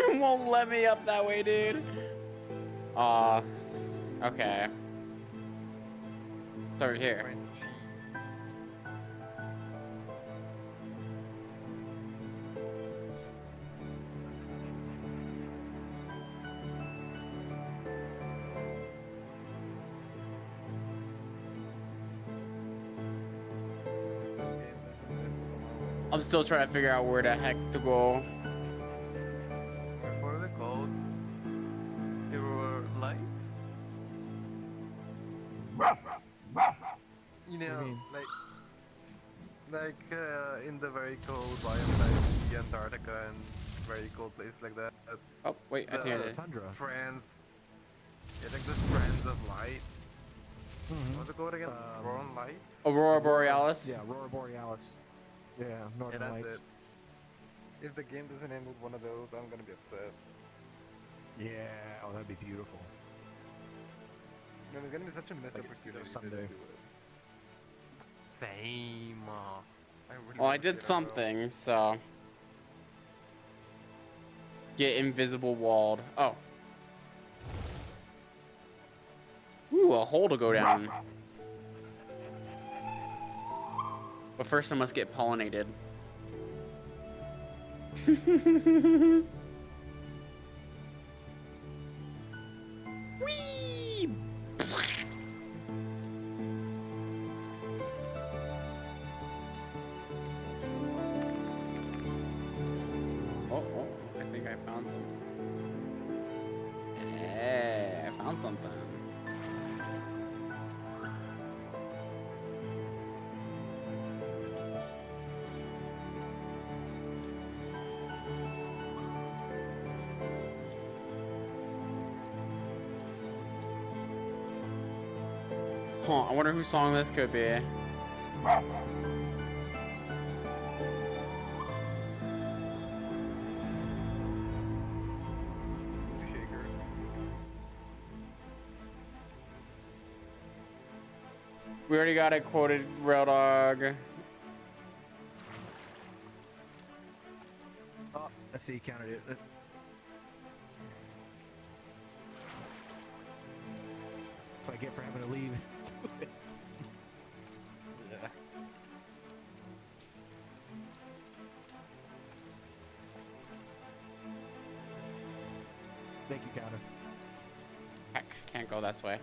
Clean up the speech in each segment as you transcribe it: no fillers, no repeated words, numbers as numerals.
Won't let me up that way, dude. Aw, okay. It's over here. I'm still trying to figure out where the heck to go. What are they called? They were lights? You know, like in the very cold biome like the Antarctica and very cold places like that. Oh, wait, I think I did. Tundra. Strands. Yeah, like the strands of light. What's it called again? Aurora lights? Aurora Borealis? Yeah, Aurora Borealis. Yeah, Northern that's Lights. it. If the game doesn't end with one of those, I'm gonna be upset. Yeah, oh, that'd be beautiful. No, it's gonna be such a missed opportunity someday. to do it. Same. Well, I did something, so. Get invisible walled. Oh. Ooh, a hole to go down. But first I must get pollinated. Whee! Oh, I think I found something. Yeah, I found something. Huh, I wonder whose song this could be. We already got it quoted, Rail Dog. Oh, I see you counted it. That's what I get for having to leave. Yeah. Thank you, counter. Heck, can't go this way.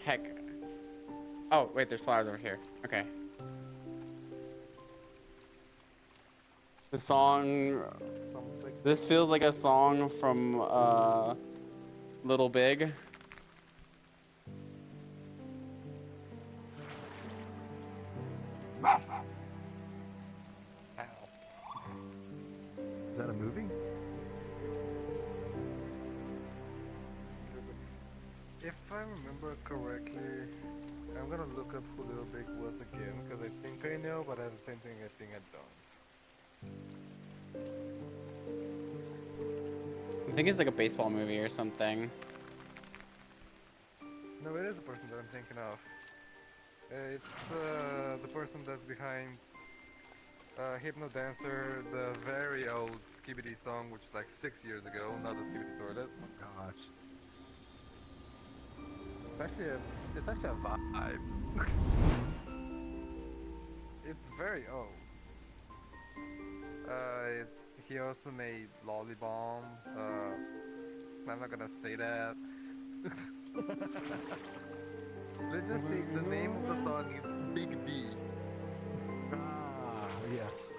Heck. Oh, wait, there's flowers over here. Okay. The song... This feels like a song from, Little Big. Is that a movie? If I remember correctly, I'm gonna look up who Little Big was again, because I think I know, but at the same thing, I think I don't. I think it's like a baseball movie or something. No, it is the person that I'm thinking of. It's the person that's behind Hypno Dancer, the very old Skibidi song, which is like 6 years ago, not the Skibidi Toilet. Oh gosh. It's actually a vibe. It's very old. He also made Lolly Bomb. I'm not gonna say that. Let's just say the name of the song is Big D. Ah, yes.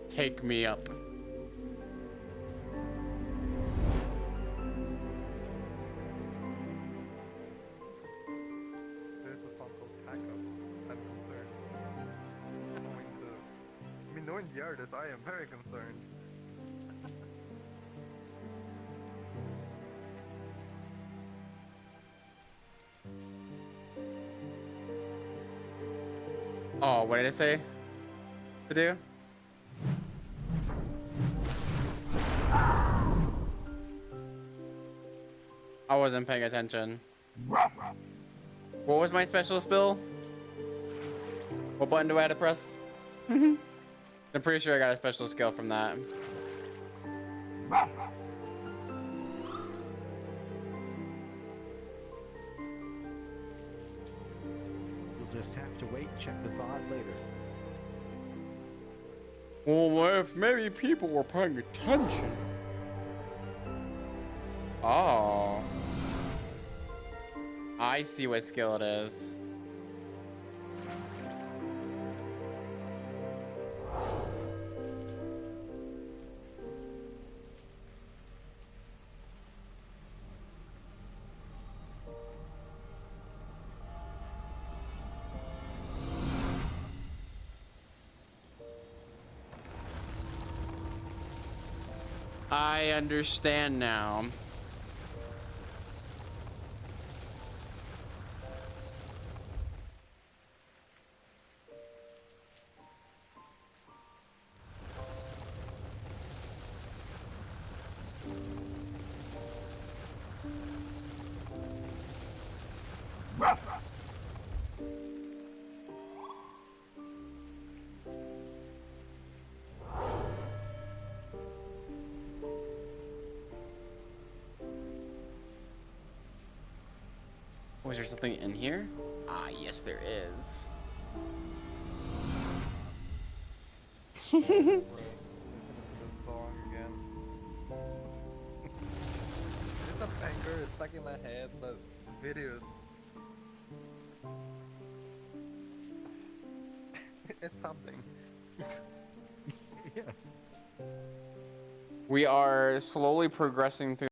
Take me up. There's a song called this, I am very concerned. Oh, what did it say to do? I wasn't paying attention. What was my special spill? What button do I have to press? I'm pretty sure I got a special skill from that. You'll just have to wait and check the VOD later. Well, if maybe people were paying attention. Oh. I see what skill it is. I understand now. Was there something in here? Ah, yes, there is. Listening to this song again. It's a banger, it's stuck in my head, but videos. It's something. Yeah. We are slowly progressing through